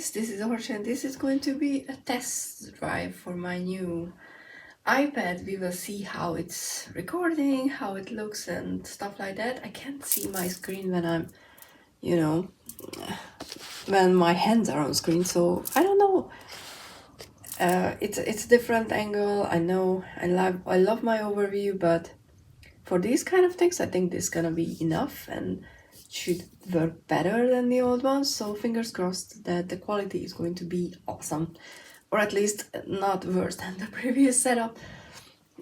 guys, this is Orcha and this is going to be a test drive for my new iPad. We will see how it's recording, how it looks and stuff like that. I can't see my screen when I'm, you know, when my hands are on screen, so I don't know. It's a different angle. I know I love my overview, but for these kind of things I think this is gonna be enough and should work better than the old ones, so fingers crossed that the quality is going to be awesome, or at least not worse than the previous setup,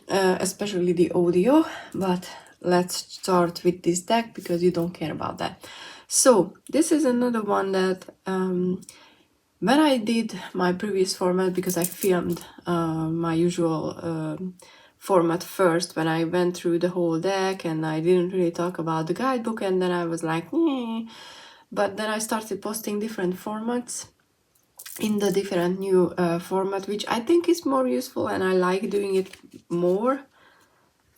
especially the audio. But let's start with this deck because you don't care about that. So this is another one that when I did my previous format, because I filmed my usual format first when I went through the whole deck, and I didn't really talk about the guidebook, and then I was like, but then I started posting different formats in the different new format, which I think is more useful, and I like doing it more,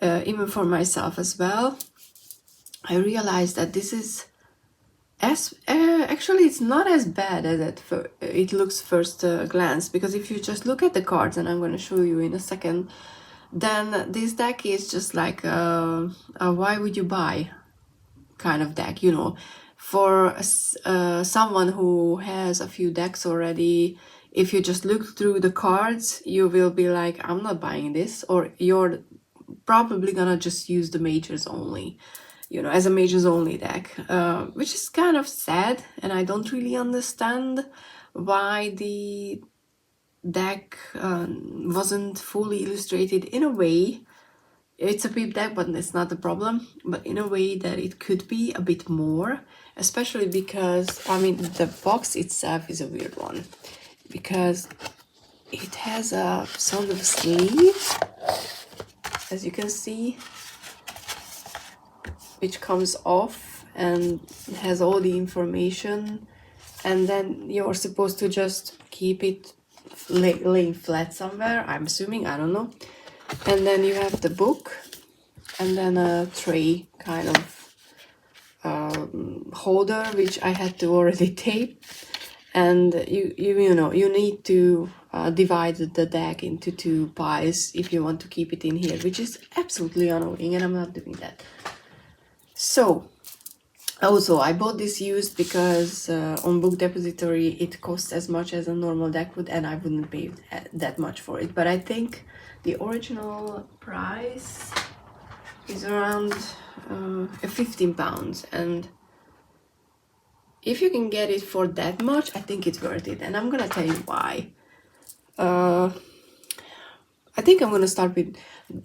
even for myself as well. I realized that this is actually it's not as bad as it looks first glance, because if you just look at the cards, and I'm going to show you in a second, then this deck is just like a why would you buy kind of deck, you know. For someone who has a few decks already, if you just look through the cards, you will be like, I'm not buying this, or you're probably gonna just use the majors only, you know, as a majors only deck, which is kind of sad, and I don't really understand why the deck wasn't fully illustrated. In a way, it's a peep deck, but it's not a problem, but in a way that it could be a bit more, especially because, I mean, the box itself is a weird one, because it has a sort of sleeve, as you can see, which comes off and has all the information, and then you're supposed to just keep it laying flat somewhere, I'm assuming, I don't know. And then you have the book, and then a tray kind of holder, which I had to already tape. And you know, you need to divide the deck into two piles if you want to keep it in here, which is absolutely annoying, and I'm not doing that. So also, I bought this used because on Book Depository it costs as much as a normal deck would, and I wouldn't pay that much for it. But I think the original price is around £15, and if you can get it for that much, I think it's worth it, and I'm gonna tell you why. I think I'm gonna start with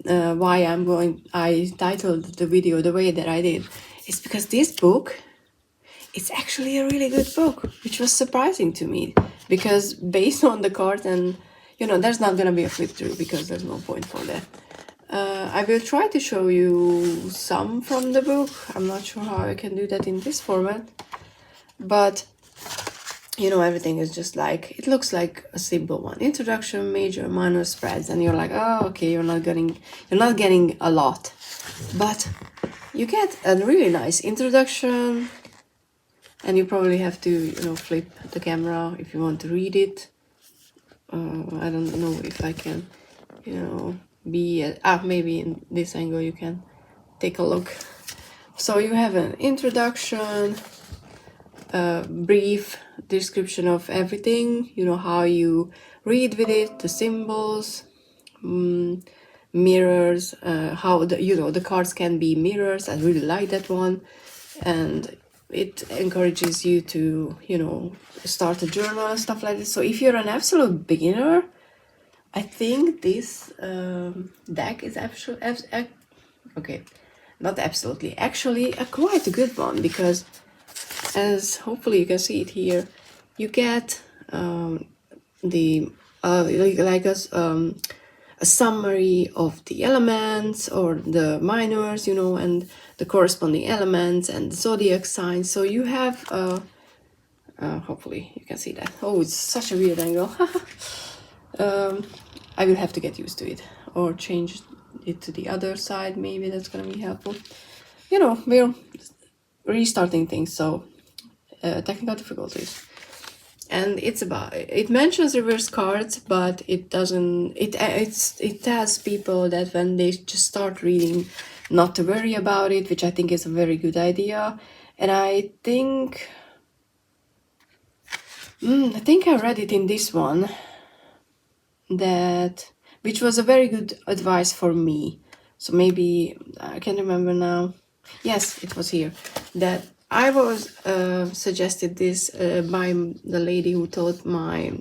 why I titled the video the way that I did. It's because this book, it's actually a really good book, which was surprising to me, because based on the cards, and you know, there's not gonna be a flip through because there's no point for that. I will try to show you some from the book. I'm not sure how I can do that in this format, but you know, everything is just like, it looks like a simple one: introduction, major, minor, spreads, and you're like, oh, okay, you're not getting a lot, but you get a really nice introduction, and you probably have to, you know, flip the camera if you want to read it. I don't know if I can, you know, maybe in this angle you can take a look. So you have an introduction, a brief description of everything, you know, how you read with it, the symbols, mirrors, how the cards can be mirrors. I really like that one, and it encourages you to, you know, start a journal and stuff like this. So if you're an absolute beginner, I think this deck is actually quite a good one, because as hopefully you can see it here, you get a summary of the elements, or the minors, you know, and the corresponding elements and the zodiac signs. So you have hopefully you can see that. Oh, it's such a weird angle. I will have to get used to it, or change it to the other side. Maybe that's gonna be helpful. You know, we're restarting things, so technical difficulties. and it mentions reverse cards, but it doesn't, it tells people that when they just start reading not to worry about it, which I think is a very good idea. And I think I read it in this one, that which was a very good advice for me. So maybe I can remember now. Yes, it was here that I was suggested this by the lady who taught my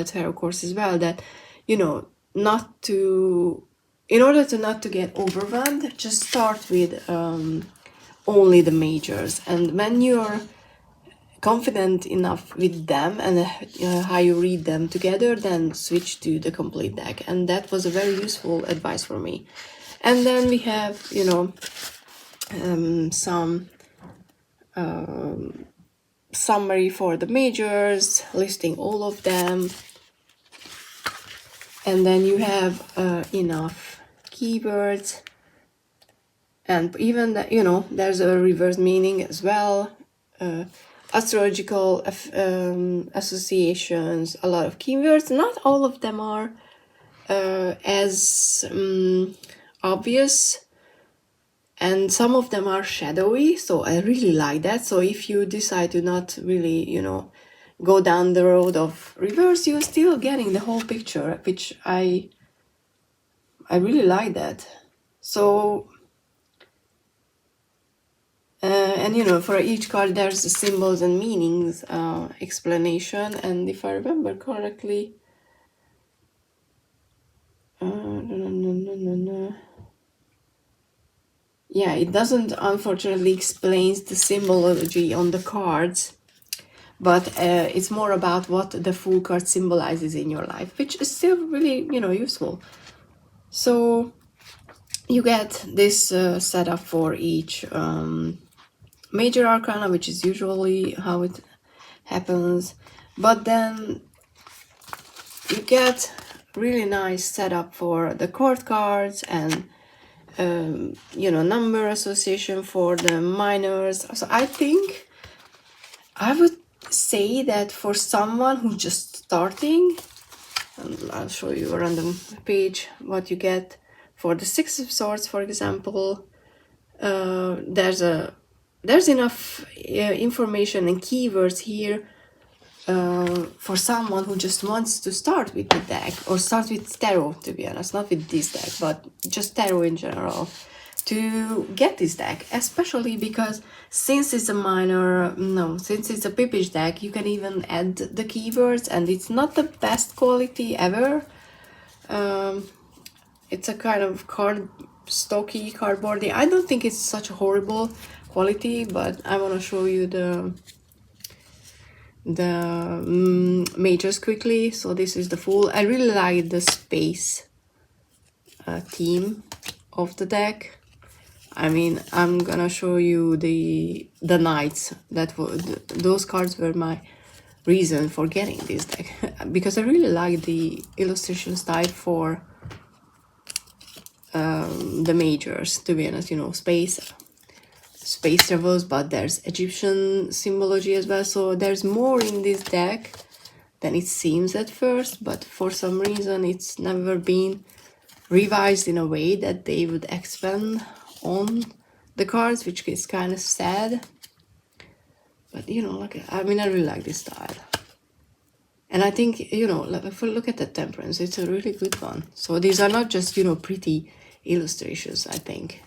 tarot course as well, that not to, in order to not to get overwhelmed, just start with only the majors, and when you're confident enough with them and how you read them together, then switch to the complete deck. And that was a very useful advice for me. And then we have some summary for the majors, listing all of them. And then you have enough keywords, and even that, there's a reverse meaning as well, astrological associations, a lot of keywords. Not all of them are as obvious, and some of them are shadowy, so I really like that. So if you decide to not really go down the road of reverse, you're still getting the whole picture, which I really like that. So and for each card there's the symbols and meanings explanation. And if I remember correctly, yeah, it doesn't unfortunately explains the symbology on the cards, but it's more about what the full card symbolizes in your life, which is still really useful. So you get this setup for each major arcana, which is usually how it happens, but then you get really nice setup for the court cards and number association for the minors. So I think I would say that for someone who's just starting, and I'll show you a random page what you get for the Six of Swords, for example. There's enough information and keywords here for someone who just wants to start with the deck, or start with tarot, to be honest, not with this deck, but just tarot in general, to get this deck, especially because since it's a pippish deck, you can even add the keywords, and it's not the best quality ever. It's a kind of stocky, cardboardy. I don't think it's such a horrible quality, but I want to show you the majors quickly. So this is the full. I really like the space theme of the deck. I mean, I'm gonna show you the knights. Those cards were my reason for getting this deck because I really like the illustration style for the majors, to be honest. Space travels, but there's Egyptian symbology as well, so there's more in this deck than it seems at first, but for some reason it's never been revised in a way that they would expand on the cards, which is kind of sad. But I really like this style, and I think if we look at the Temperance, it's a really good one. So these are not just pretty illustrations, I think.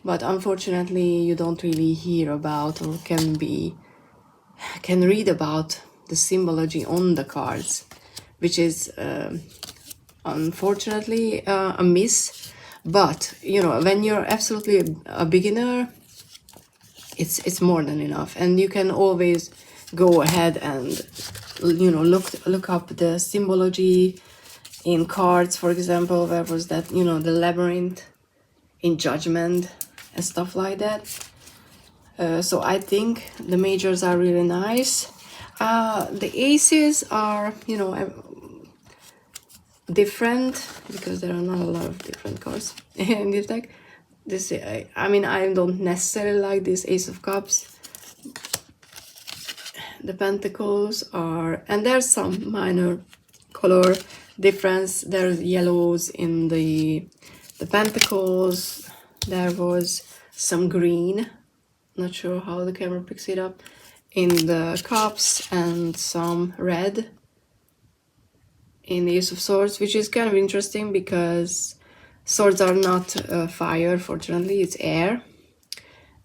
But unfortunately, you don't really hear about or can read about the symbology on the cards, which is unfortunately a miss. But when you're absolutely a beginner, it's more than enough, and you can always go ahead and look up the symbology in cards. For example, where was that? The labyrinth in Judgment and stuff like that. So I think the majors are really nice. The aces are different because there are not a lot of different cards in this deck. I don't necessarily like this Ace of Cups. the pentacles are, and there's some minor color difference. There's yellows in the pentacles. There was some green, not sure how the camera picks it up, in the cups, and some red in the Ace of Swords, which is kind of interesting because swords are not fire, fortunately, it's air.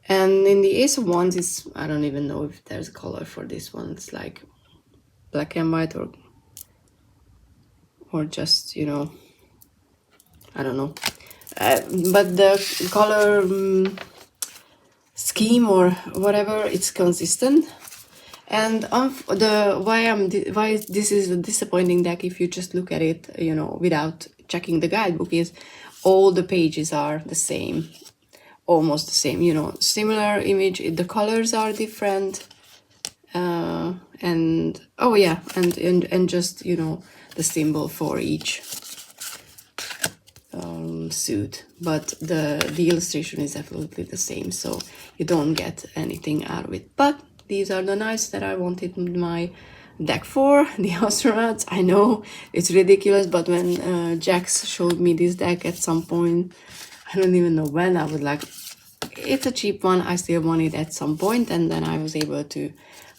And in the Ace of Wands, it's, I don't even know if there's a color for this one. It's like black and white, or just, you know, I don't know. But the color scheme or whatever, it's consistent. And why this is a disappointing deck if you just look at it, you know, without checking the guidebook, is all the pages are the same, almost the same, you know, similar image. The colors are different, and oh yeah, and just, you know, the symbol for each suit, but the illustration is absolutely the same, so you don't get anything out of it. But these are the knights that I wanted my deck for, the astronauts. I know it's ridiculous, but when Jax showed me this deck at some point, I don't even know when, I was like, it's a cheap one, I still want it at some point, and then I was able to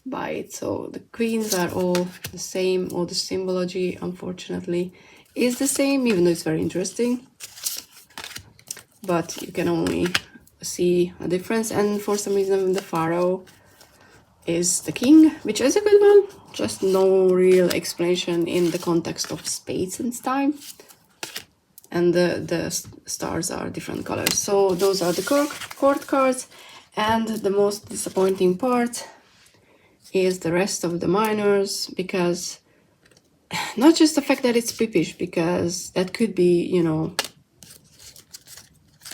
buy it. So the queens are all the same, all the symbology unfortunately is the same, even though it's very interesting, but you can only see a difference. And for some reason the pharaoh is the king, which is a good one, just no real explanation in the context of space and time. And the stars are different colors. So those are the court cards. And the most disappointing part is the rest of the minors, because not just the fact that it's pippish, because that could be, you know,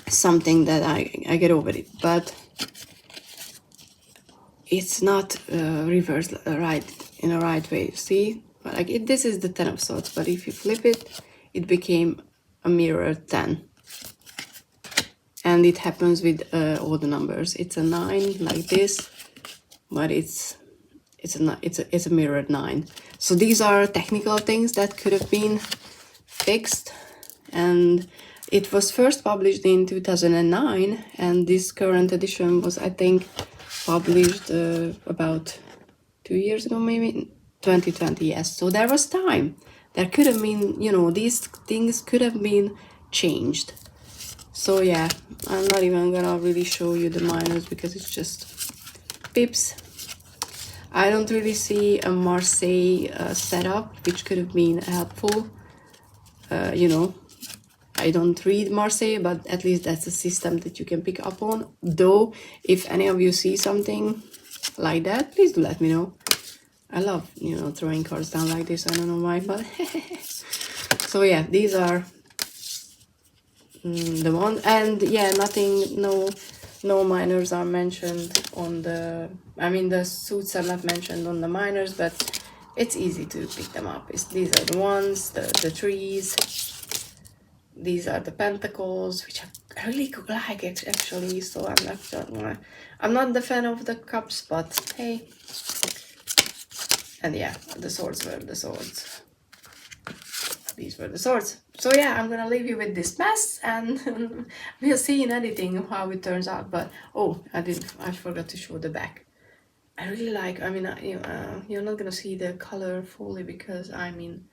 something that I get over it, but it's not reversed right in a right way. See, like this is the 10 of Swords, but if you flip it, it became a mirror 10, and it happens with all the numbers. It's a 9 like this, but it's a mirrored 9. So these are technical things that could have been fixed, and it was first published in 2009, and this current edition was, I think, published about 2 years ago, maybe 2020. Yes, so there was time. There could have been, you know, these things could have been changed. So yeah, I'm not even gonna really show you the minors because it's just pips. I don't really see a Marseille setup, which could have been helpful. You know, I don't read Marseille, but at least that's a system that you can pick up on. Though, if any of you see something like that, please do let me know. I love, you know, throwing cards down like this. I don't know why, but so yeah, these are the one. And yeah, nothing, no minors are mentioned on the, I mean, the suits are not mentioned on the minors, but it's easy to pick them up. These are the ones, the trees. These are the pentacles, which I really like actually. So I'm not the fan of the cups, but hey. And yeah, the swords were the swords. These were the swords. So yeah, I'm gonna leave you with this mess, and we'll see in editing how it turns out. But oh, I forgot to show the back. I really like, I mean, you're not gonna see the color fully because I'm in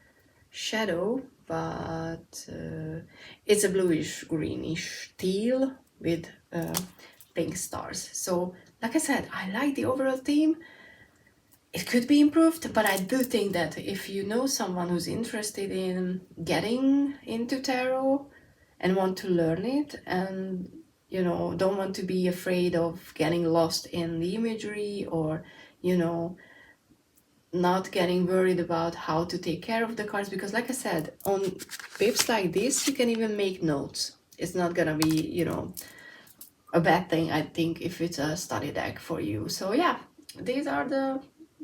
shadow, but it's a bluish greenish teal with pink stars. So like I said, I like the overall theme. It could be improved, but I do think that if you know someone who's interested in getting into tarot and want to learn it, and you know, don't want to be afraid of getting lost in the imagery, or you know, not getting worried about how to take care of the cards, because like I said, on pips like this you can even make notes. It's not gonna be, you know, a bad thing, I think, if it's a study deck for you. So yeah, these are the,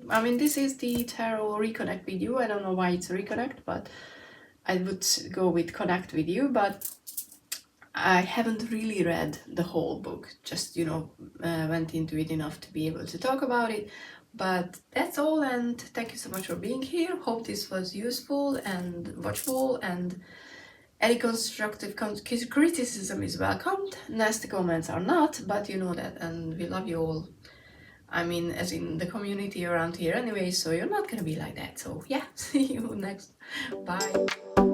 I mean, this is the Tarot Reconnect With You. I don't know why it's Reconnect, but I would go with Connect With You, but I haven't really read the whole book, just, you know, went into it enough to be able to talk about it. But that's all, and thank you so much for being here. Hope this was useful and watchful, and any constructive criticism is welcomed. Nasty comments are not, but you know that, and we love you all. I mean, as in the community around here anyway, so you're not gonna be like that. So yeah, see you next. Bye.